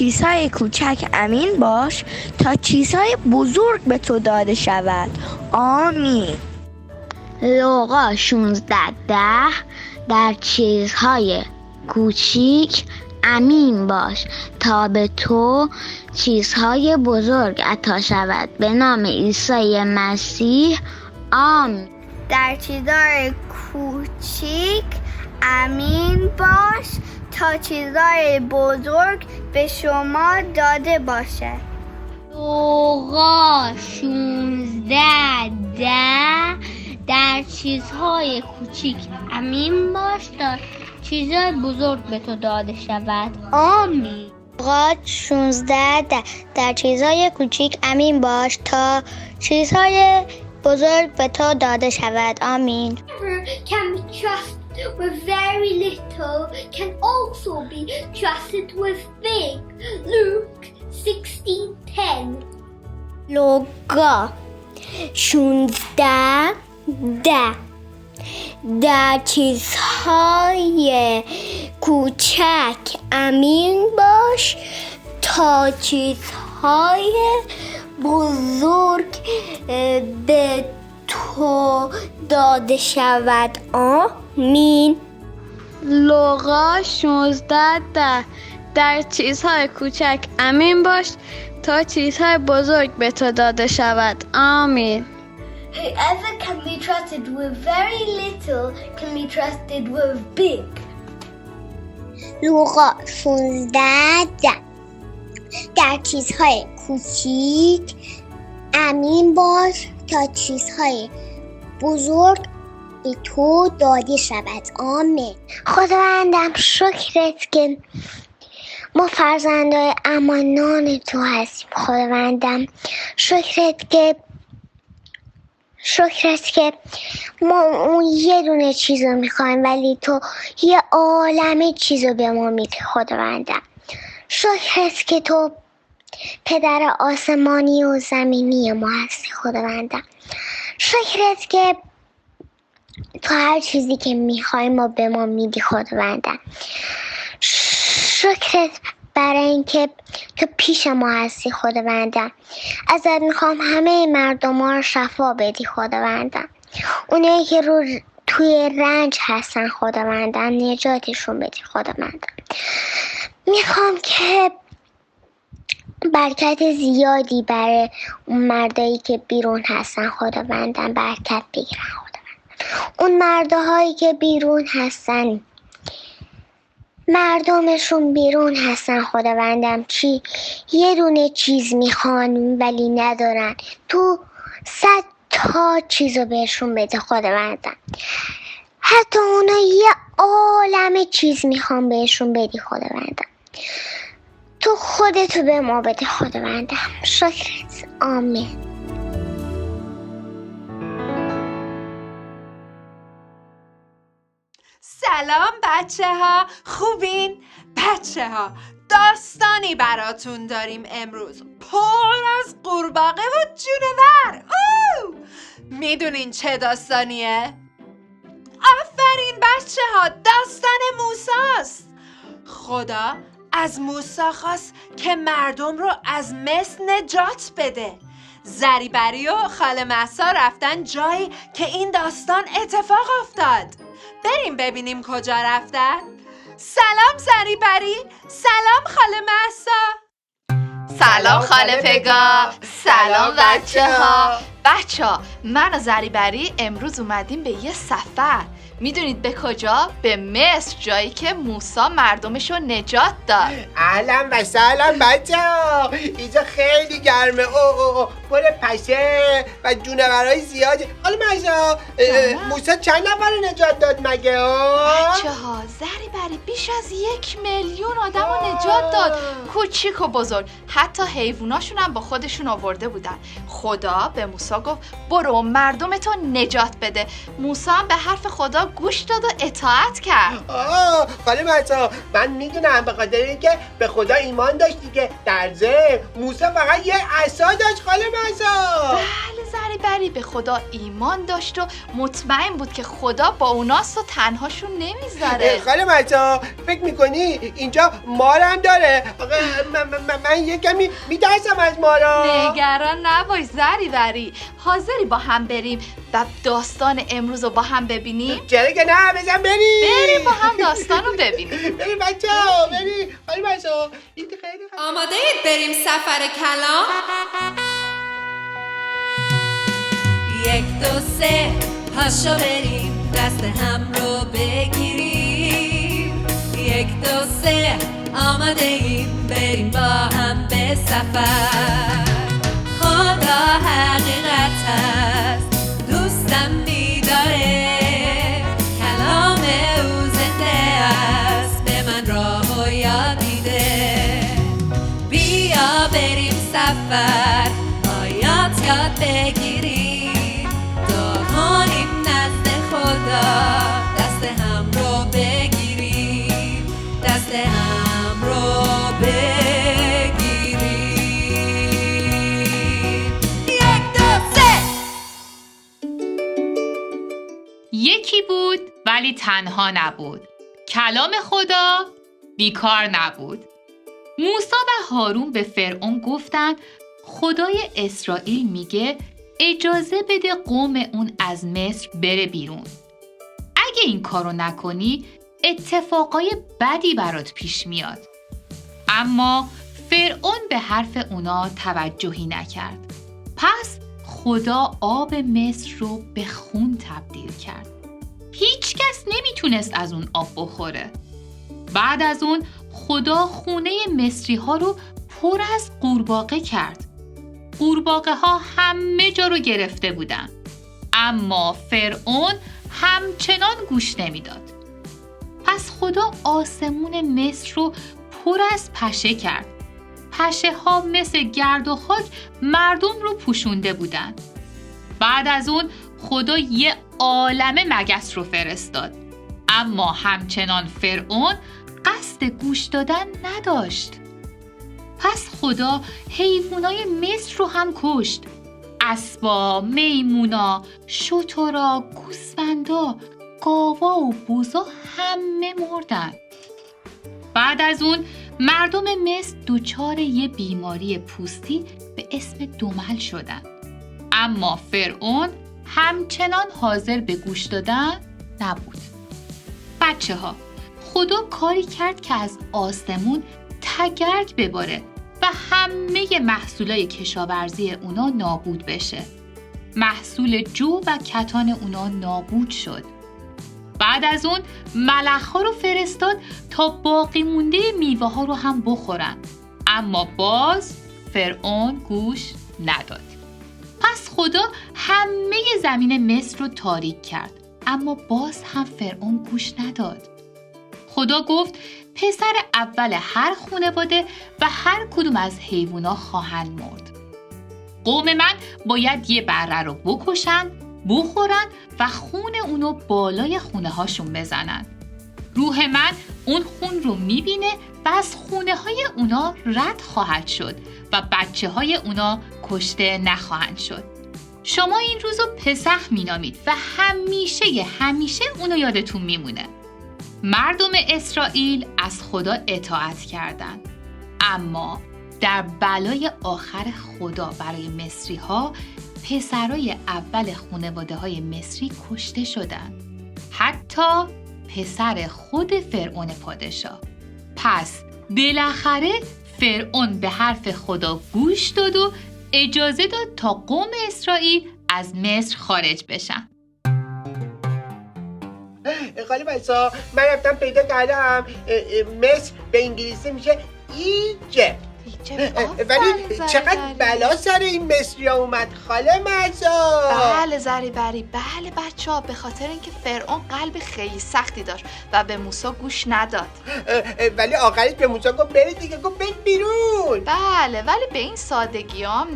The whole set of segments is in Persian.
چیزهای کوچک امین باش تا چیزهای بزرگ به تو داده شود. آمین. لوقا 16:10 در چیزهای کوچیک امین باش تا به تو چیزهای بزرگ عطا شود. به نام عیسی مسیح. آمین. در چیزهای کوچیک امین باش تا چیزهای بزرگ به شما داده باشه. لوقا 16:10 در چیزهای کوچیک امین باش تا چیزهای بزرگ به تو داده شود. آمین. لوقا 16:10 در چیزهای کوچیک امین باش تا چیزهای بزرگ به تو داده شود. آمین. Can be trusted with very little, can also be trusted with big. Luke 16:10. لوقا 16:10 در چیزهای کوچک امین باش تا چیزهای بزرگ به تو داده شود. آمین. لوقا 16:10 در چیزهای کوچک امین باش تا چیزهای بزرگ به تو داده شود. آمین. Whoever can be trusted with very little can be trusted with big. لوقا 16:10 در چیزهای کوچیک امین باش تا چیزهای بزرگ به تو داده شود. آمین. خداوندم شکرت که ما فرزندای امانان تو هستیم. خداوندم شکرت که ما اون یه دونه چیز رو میخوایم ولی تو یه عالمه چیز رو به ما میدی. خداوندم شکرت که تو پدر آسمانی و زمینی ما هستی. خداوندم شکرت که تو هر چیزی که میخوایم ما به ما میدی. خداوندم شکرت برای اینکه تو پیش ما هستی. خداوندم ازت میخوام همه مردم ها رو شفا بدی. خداوندم اونایی که توی رنج هستن خداوندم نجاتشون بدی. خداوندم میخوام که برکت زیادی برای اون مردایی که بیرون هستن خداوندم برکت بگیرن. خداوندم اون مردهایی که بیرون هستن مردمشون بیرون هستن خداوندم یه دونه چیز میخوان ولی ندارن تو 100 تا چیزو بهشون بده. خداوندم حتی اونا یه عالمه چیز میخوان بهشون بدی. خداوندم تو خودتو به ما بده. خداوندم شکرت. آمین. سلام بچه ها، خوبین؟ بچه ها داستانی براتون داریم امروز پر از قورباغه و جونور. میدونین چه داستانیه؟ آفرین بچه ها، داستان موسیست. خدا از موسی خواست که مردم رو از مصر نجات بده. زریبری و خاله مهسا رفتن جایی که این داستان اتفاق افتاد. بریم ببینیم کجا رفتن. سلام زریبری، سلام خاله مهسا. سلام خاله پگا، سلام بچه ها من و زریبری امروز اومدیم به یه سفر. میدونید به کجا؟ به مصر، جایی که موسی مردمشو نجات داد. اهلا و سهلا بچه‌ها، اینجا خیلی گرمه. پر پشه و جونورای زیاده. حالا مهسا موسی چند نفر رو نجات داد مگه؟ بچه‌ها زریبری بیش از 1,000,000 آدمو نجات داد، کوچیک و بزرگ. حتی حیواناشون هم با خودشون آورده بودن. خدا به موسی گفت برو مردمتو نجات بده. موسی هم به حرف خدا گوش داد و اطاعت کرد. خاله مهسا من میدونم به خاطر اینکه به خدا ایمان داشت دیگه. در ضمن موسی فقط یه عصا داشت خاله مهسا. بله زریبری به خدا ایمان داشت و مطمئن بود که خدا با اوناست و تنهاشون نمیذاره. خاله مرسا فکر میکنی اینجا مار هم داره؟ آقا من یه کمی میترسم از مارا. نگران نباش زریبری، حاضری با هم بریم و داستان امروز رو با هم ببینیم؟ چرا که نه، بزن بریم با هم داستان رو ببینیم. بریم بچه ها، بریم. خاله مرسا این خیلی آماده اید بریم سفر کلام؟ 1 2 3 پاشو بریم دست هم رو بگیریم. 1 2 3 آماده ایم بریم با هم به سفر. خدا حقیقت هست دوستم میداره، کلام او زنده است به من راه و یاد میده. بیا بریم سفر آیات یاد بگیریم، دعا کنیم نزد خدا دست هم رو بگیریم، دست هم رو بگیریم. 1 2 3 یکی بود ولی تنها نبود. کلام خدا بیکار نبود. موسی و هارون به فرعون گفتند خدای اسرائیل میگه اجازه بده قوم اون از مصر بره بیرون. اگه این کارو نکنی اتفاقای بدی برات پیش میاد. اما فرعون به حرف اونا توجهی نکرد. پس خدا آب مصر رو به خون تبدیل کرد. هیچ کس نمیتونست از اون آب بخوره. بعد از اون خدا خونه مصری ها رو پر از قورباغه کرد. قورباغه ها همه جا رو گرفته بودن. اما فرعون همچنان گوش نمیداد. پس خدا آسمون مصر رو پر از پشه کرد. پشه ها مثل گرد و خاک مردم رو پوشونده بودن. بعد از اون خدا یه عالمه مگس رو فرستاد. اما همچنان فرعون قصد گوش دادن نداشت. پس خدا حیوانای مصر رو هم کشت. اسبا، میمونا، شترا، گوسفندا، گاوا و بوزا همه مردن. بعد از اون مردم مصر دچار یه بیماری پوستی به اسم دمل شدن. اما فرعون همچنان حاضر به گوش دادن نبود. بچه ها، خدا کاری کرد که از آسمون تگرگ بباره و همه محصولای کشاورزی اونا نابود بشه. محصول جو و کتان اونا نابود شد. بعد از اون ملخ‌ها رو فرستاد تا باقی مونده میوه ها رو هم بخورن. اما باز فرعون گوش نداد. پس خدا همه زمین مصر رو تاریک کرد. اما باز هم فرعون گوش نداد. خدا گفت پسر اول هر خانواده و هر کدوم از حیوونا خواهند مرد. قوم من باید یه بره رو بکشن، بخورن و خون اونو بالای خونه هاشون بزنن. روح من اون خون رو میبینه و از خونه های اونا رد خواهد شد و بچه های اونا کشته نخواهند شد. شما این روزو پسح مینامید و همیشه اونو یادتون میمونه. مردم اسرائیل از خدا اطاعت کردند. اما در بلای آخر خدا برای مصری ها پسرای اول خانواده های مصری کشته شدند. حتی پسر خود فرعون پادشاه. پس بالاخره فرعون به حرف خدا گوش داد و اجازه داد تا قوم اسرائیل از مصر خارج بشن. خاله مرسا من رفتم پیدا کردم مصر به انگلیسی میشه ایجپت. ولی چقدر بلا سر این مصری ها اومد خاله مرسا. بله زریبری، بله بچه ها، به خاطر اینکه فرعون قلب خیلی سختی داشت و به موسی گوش نداد. ولی آخرش به موسی گفت برید دیگه، گفت برید بیرون. بله ولی به این سادگی هم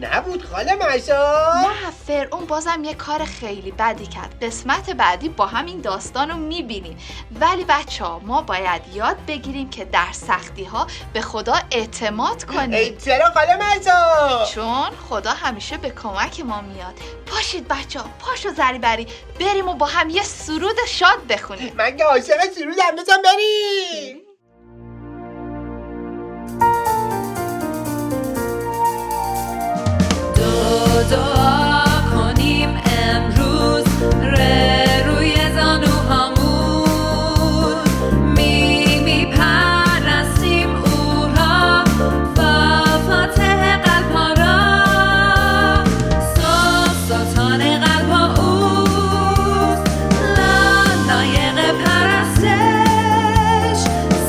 نبود خاله مرسا. نه، فرعون بازم یه کار خیلی بدی کرد. قسمت بعدی با هم این داستان رو میبینیم. ولی بچه ها ما باید یاد بگیریم که در سختی ها به خدا اعتماد کنیم. چرا خاله مرزا؟ چون خدا همیشه به کمک ما میاد. پاشید بچه ها، پاشو زریبری بریم و با هم یه سرود شاد بخونیم. من که عاشق سرودم، بزن بریم. دعا کنیم امروز روی زانوهامون میپرستیم او را فاتح قلب‌ها را سلطان قلب‌ها اوست لایق پرستش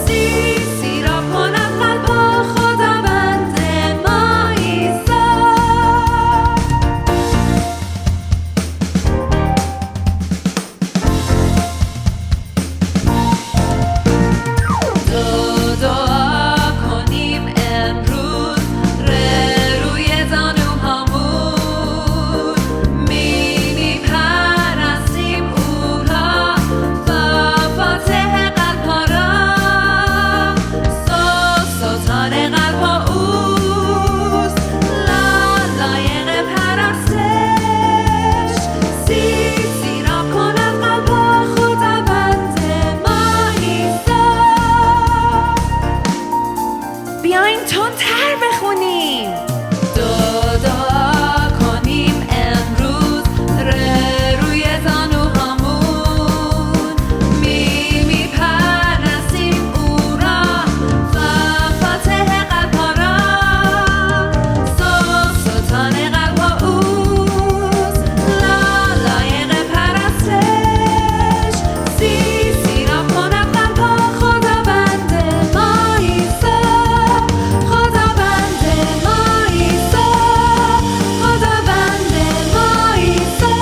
سی را کند قلب‌ها خداوند ما عیسی. دعا کنیم امروز روی زانوهامون میپرستیم او را فاتح قلب‌ها را سلطان قلب‌ها اوست لایق پرستش سی را کند قلب‌ها خداوند ما عیسی. بیاین تندتر بخونیم. دعا کنیم امروز روی زانوهامون میپرستیم او را فاتح قلب‌ها را سلطان قلب‌ها اوست لایق پرستش سی را کند قلب‌ها خداوند ما عیسی. خداوند ما عیسی. خداوند ما عیسی.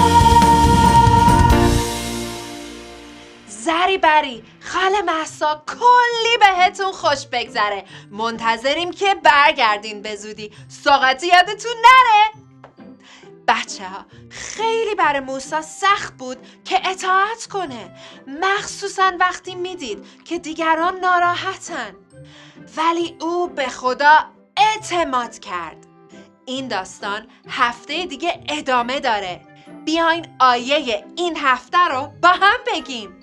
زریبری، خاله مهسا، کلی بهتون خوش بگذره. منتظریم که برگردین به زودی. ساعتی یادتون نره. بچه ها، خیلی برای موسی سخت بود که اطاعت کنه، مخصوصا وقتی میدید که دیگران ناراحتن، ولی او به خدا اعتماد کرد. این داستان هفته دیگه ادامه داره. بیاین آیه این هفته رو با هم بگیم.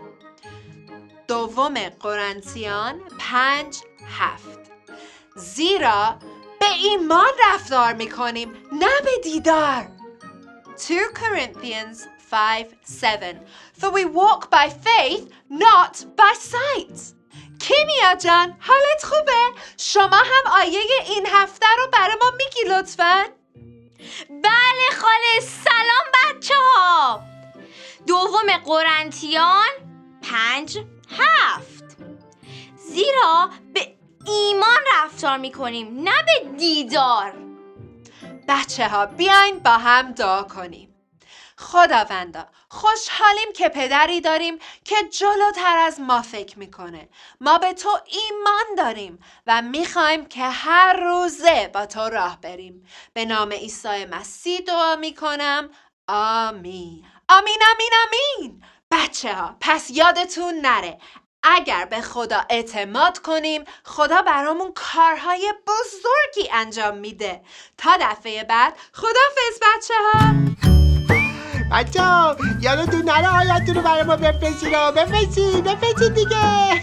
دوم قرنتیان 5:7. زیرا به ایمان رفتار میکنیم، نه به دیدار. 2 Corinthians 5:7. For we walk by faith, not by sight. کیمیا جان، حالت خوبه؟ شما هم آیه این هفته رو برای ما میگی لطفاً؟ بله خاله، سلام بچه ها. دوم قرنتیان 5:7. زیرا به ایمان رفتار میکنیم، نه به دیدار. بچه ها، بیاین با هم دعا کنیم. خداوندا، خوشحالیم که پدری داریم که جلوتر از ما فکر میکنه. ما به تو ایمان داریم و میخوایم که هر روزه با تو راه بریم. به نام عیسی مسیح دعا میکنم. آمین. آمین آمین آمین. بچه ها، پس یادتون نره، اگر به خدا اعتماد کنیم، خدا برامون کارهای بزرگی انجام میده. تا دفعه بعد، خداحافظ بچه ها. بچه ها، یادتون نره آیاتون رو برای ما بفرستید دیگه.